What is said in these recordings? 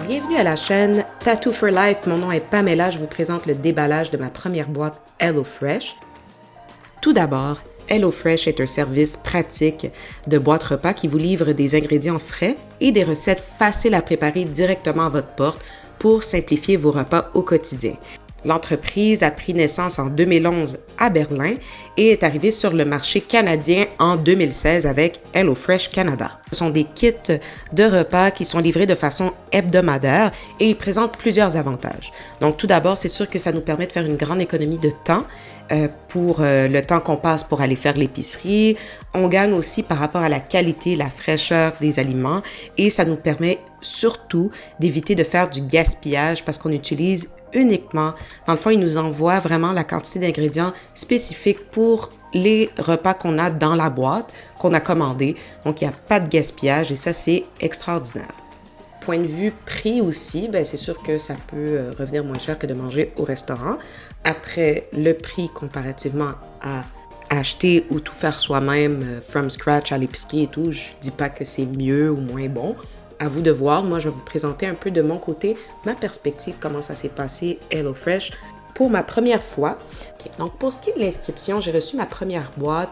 Bienvenue à la chaîne Tattoo for Life. Mon nom est Pamela. Je vous présente le déballage de ma première boîte HelloFresh. Tout d'abord, HelloFresh est un service pratique de boîte repas qui vous livre des ingrédients frais et des recettes faciles à préparer directement à votre porte pour simplifier vos repas au quotidien. L'entreprise a pris naissance en 2011 à Berlin et est arrivée sur le marché canadien en 2016 avec HelloFresh Canada. Ce sont des kits de repas qui sont livrés de façon hebdomadaire et ils présentent plusieurs avantages. Donc tout d'abord, c'est sûr que ça nous permet de faire une grande économie de temps pour le temps qu'on passe pour aller faire l'épicerie. On gagne aussi par rapport à la qualité, la fraîcheur des aliments et ça nous permet surtout d'éviter de faire du gaspillage parce qu'on utilise uniquement. Dans le fond, ils nous envoient vraiment la quantité d'ingrédients spécifiques pour les repas qu'on a dans la boîte, qu'on a commandé. Donc, il n'y a pas de gaspillage et ça, c'est extraordinaire. Point de vue prix aussi, c'est sûr que ça peut revenir moins cher que de manger au restaurant. Après, le prix comparativement à acheter ou tout faire soi-même from scratch à l'épicerie et tout, je dis pas que c'est mieux ou moins bon. À vous de voir. Moi, je vais vous présenter un peu de mon côté, ma perspective, comment ça s'est passé HelloFresh pour ma première fois. Okay. Donc, pour ce qui est de l'inscription, j'ai reçu ma première boîte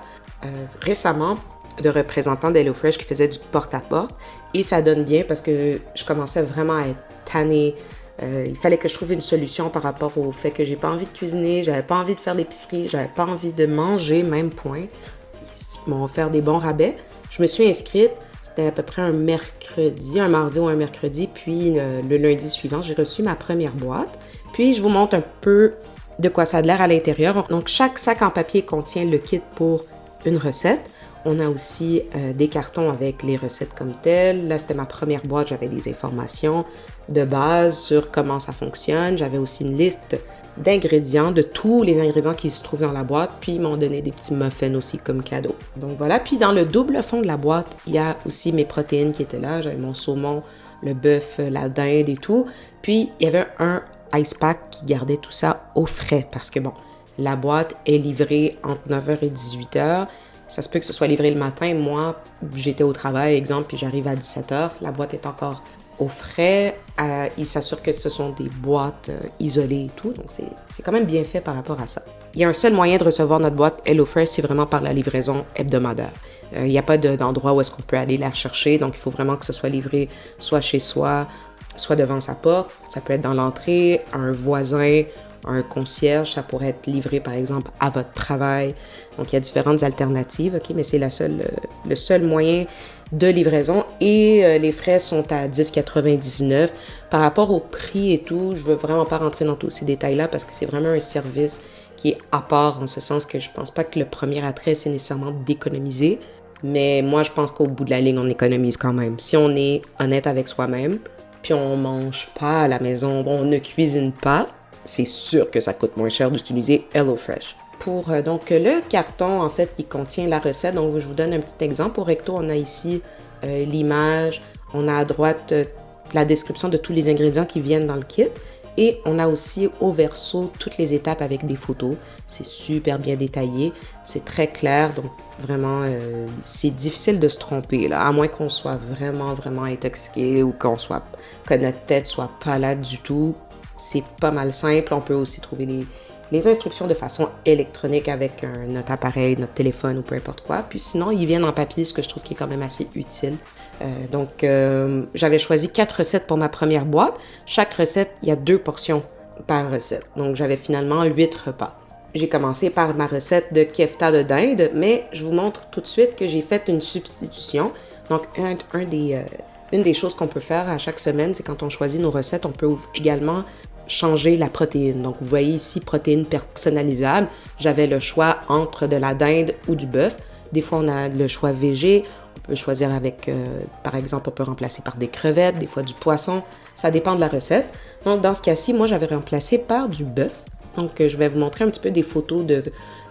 récemment de représentants d'HelloFresh qui faisaient du porte-à-porte et ça donne bien parce que je commençais vraiment à être tannée. Il fallait que je trouve une solution par rapport au fait que j'ai pas envie de cuisiner, j'avais pas envie de faire l'épicerie, j'avais pas envie de manger, même point. Ils m'ont offert des bons rabais. Je me suis inscrite. C'était à peu près un mardi ou un mercredi, puis le lundi suivant, j'ai reçu ma première boîte. Puis, je vous montre un peu de quoi ça a l'air à l'intérieur. Donc, chaque sac en papier contient le kit pour une recette. On a aussi des cartons avec les recettes comme telles. Là, c'était ma première boîte, j'avais des informations de base sur comment ça fonctionne. J'avais aussi une liste d'ingrédients, de tous les ingrédients qui se trouvent dans la boîte, puis ils m'ont donné des petits muffins aussi comme cadeau. Donc voilà, puis dans le double fond de la boîte, il y a aussi mes protéines qui étaient là, j'avais mon saumon, le bœuf, la dinde et tout, puis il y avait un ice pack qui gardait tout ça au frais, parce que bon, la boîte est livrée entre 9h et 18h, ça se peut que ce soit livré le matin, moi, j'étais au travail, exemple, puis j'arrive à 17h, la boîte est encore au frais, ils s'assurent que ce sont des boîtes isolées et tout, donc c'est quand même bien fait par rapport à ça. Il y a un seul moyen de recevoir notre boîte HelloFresh, c'est vraiment par la livraison hebdomadaire. Il n'y a pas d'endroit où est-ce qu'on peut aller la chercher, donc il faut vraiment que ce soit livré soit chez soi, soit devant sa porte. Ça peut être dans l'entrée, un voisin, un concierge, ça pourrait être livré par exemple à votre travail. Donc il y a différentes alternatives, ok, mais c'est le seul moyen de livraison et les frais sont à 10,99. Par rapport au prix et tout, je veux vraiment pas rentrer dans tous ces détails-là parce que c'est vraiment un service qui est à part en ce sens que je pense pas que le premier attrait c'est nécessairement d'économiser, mais moi je pense qu'au bout de la ligne on économise quand même. Si on est honnête avec soi-même, puis on mange pas à la maison, on ne cuisine pas, c'est sûr que ça coûte moins cher d'utiliser HelloFresh. Pour donc le carton en fait qui contient la recette, donc je vous donne un petit exemple. Au recto, on a ici l'image, on a à droite la description de tous les ingrédients qui viennent dans le kit et on a aussi au verso toutes les étapes avec des photos. C'est super bien détaillé, c'est très clair, donc vraiment c'est difficile de se tromper là, à moins qu'on soit vraiment intoxiqué ou que notre tête soit pas là du tout. C'est pas mal simple, on peut aussi trouver les instructions de façon électronique avec notre appareil, notre téléphone ou peu importe quoi. Puis sinon, ils viennent en papier, ce que je trouve qui est quand même assez utile. Donc, j'avais choisi 4 recettes pour ma première boîte. Chaque recette, il y a 2 portions par recette. Donc, j'avais finalement 8 repas. J'ai commencé par ma recette de kefta de dinde, mais je vous montre tout de suite que j'ai fait une substitution. Donc, une des choses qu'on peut faire à chaque semaine, c'est quand on choisit nos recettes, on peut également changer la protéine. Donc, vous voyez ici, protéine personnalisable. J'avais le choix entre de la dinde ou du bœuf. Des fois, on a le choix végé. On peut choisir avec, par exemple, on peut remplacer par des crevettes, des fois du poisson. Ça dépend de la recette. Donc, dans ce cas-ci, moi, j'avais remplacé par du bœuf. Donc, je vais vous montrer un petit peu des photos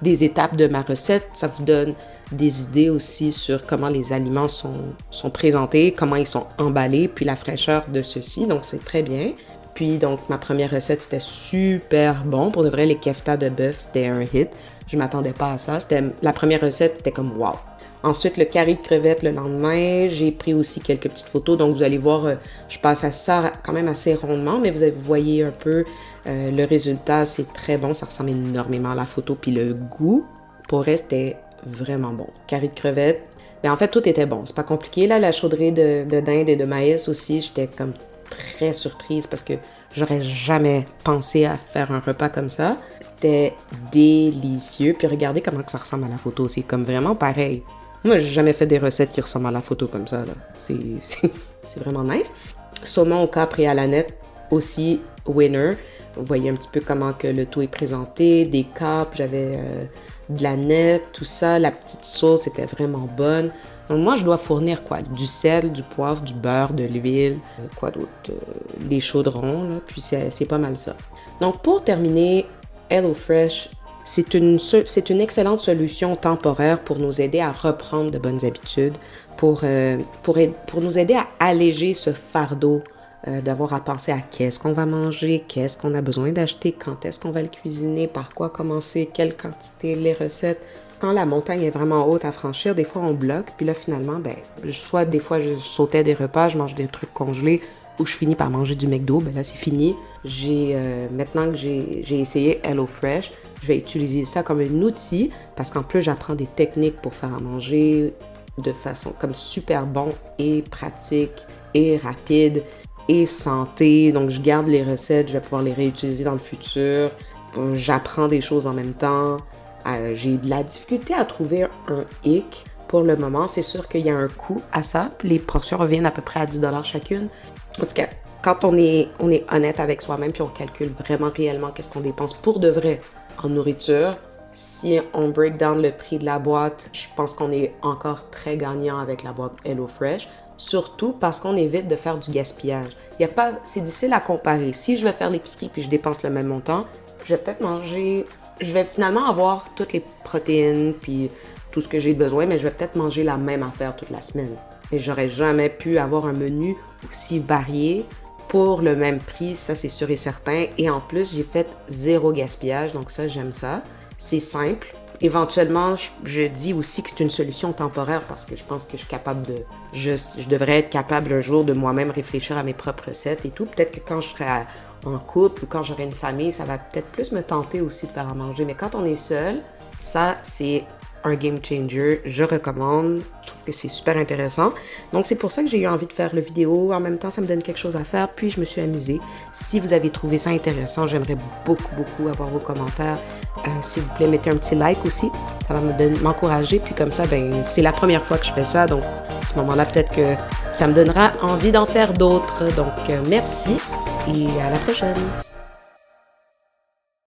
des étapes de ma recette. Ça vous donne des idées aussi sur comment les aliments sont présentés, comment ils sont emballés, puis la fraîcheur de ceux-ci. Donc, c'est très bien. Puis, donc, ma première recette, c'était super bon. Pour de vrai, les kefta de bœuf, c'était un hit. Je m'attendais pas à ça. La première recette, c'était comme wow. Ensuite, le curry de crevettes le lendemain. J'ai pris aussi quelques petites photos. Donc, vous allez voir, je passe à ça quand même assez rondement, mais vous voyez un peu le résultat. C'est très bon. Ça ressemble énormément à la photo. Puis le goût, pour vrai, c'était vraiment bon. Curry de crevettes. Mais en fait, tout était bon. C'est pas compliqué. Là, la chaudrée de dinde et de maïs aussi, j'étais comme très surprise parce que j'aurais jamais pensé à faire un repas comme ça. C'était délicieux. Puis regardez comment que ça ressemble à la photo. C'est comme vraiment pareil. Moi, j'ai jamais fait des recettes qui ressemblent à la photo comme ça, là. C'est vraiment nice. Saumon au capre et à la nette, aussi winner. Vous voyez un petit peu comment que le tout est présenté. Des capres, j'avais de la nette, tout ça. La petite sauce était vraiment bonne. Donc moi, je dois fournir quoi? Du sel, du poivre, du beurre, de l'huile, quoi d'autre? Les chaudrons, là. Puis c'est pas mal ça. Donc pour terminer, HelloFresh, c'est une excellente solution temporaire pour nous aider à reprendre de bonnes habitudes, pour nous aider à alléger ce fardeau d'avoir à penser à qu'est-ce qu'on va manger, qu'est-ce qu'on a besoin d'acheter, quand est-ce qu'on va le cuisiner, par quoi commencer, quelle quantité, les recettes. Quand la montagne est vraiment haute à franchir, des fois on bloque, puis là finalement, soit des fois je sautais des repas, je mange des trucs congelés, ou je finis par manger du McDo, là c'est fini. Maintenant que j'ai essayé HelloFresh, je vais utiliser ça comme un outil parce qu'en plus j'apprends des techniques pour faire à manger de façon comme super bon et pratique et rapide et santé. Donc je garde les recettes, je vais pouvoir les réutiliser dans le futur. J'apprends des choses en même temps. J'ai de la difficulté à trouver un hic pour le moment. C'est sûr qu'il y a un coût à ça. Les portions reviennent à peu près à 10$ chacune. En tout cas, quand on est honnête avec soi-même puis on calcule vraiment réellement qu'est-ce qu'on dépense pour de vrai en nourriture, si on break down le prix de la boîte, je pense qu'on est encore très gagnant avec la boîte HelloFresh. Surtout parce qu'on évite de faire du gaspillage. C'est difficile à comparer. Si je vais faire l'épicerie puis je dépense le même montant, je vais finalement avoir toutes les protéines puis tout ce que j'ai besoin, mais je vais peut-être manger la même affaire toute la semaine. Et j'aurais jamais pu avoir un menu aussi varié pour le même prix, ça c'est sûr et certain. Et en plus, j'ai fait 0 gaspillage, donc ça, j'aime ça. C'est simple. Éventuellement, je dis aussi que c'est une solution temporaire parce que je pense que je devrais être capable un jour de moi-même réfléchir à mes propres recettes et tout. Peut-être que quand je serai en couple ou quand j'aurai une famille, ça va peut-être plus me tenter aussi de faire à manger. Mais quand on est seul, ça, c'est un game changer. Je recommande. Je trouve que c'est super intéressant. Donc, c'est pour ça que j'ai eu envie de faire la vidéo. En même temps, ça me donne quelque chose à faire. Puis, je me suis amusée. Si vous avez trouvé ça intéressant, j'aimerais beaucoup, beaucoup avoir vos commentaires. S'il vous plaît, mettez un petit like aussi. Ça va m'encourager. Puis, comme ça, c'est la première fois que je fais ça. Donc, à ce moment-là, peut-être que ça me donnera envie d'en faire d'autres. Donc, merci et à la prochaine.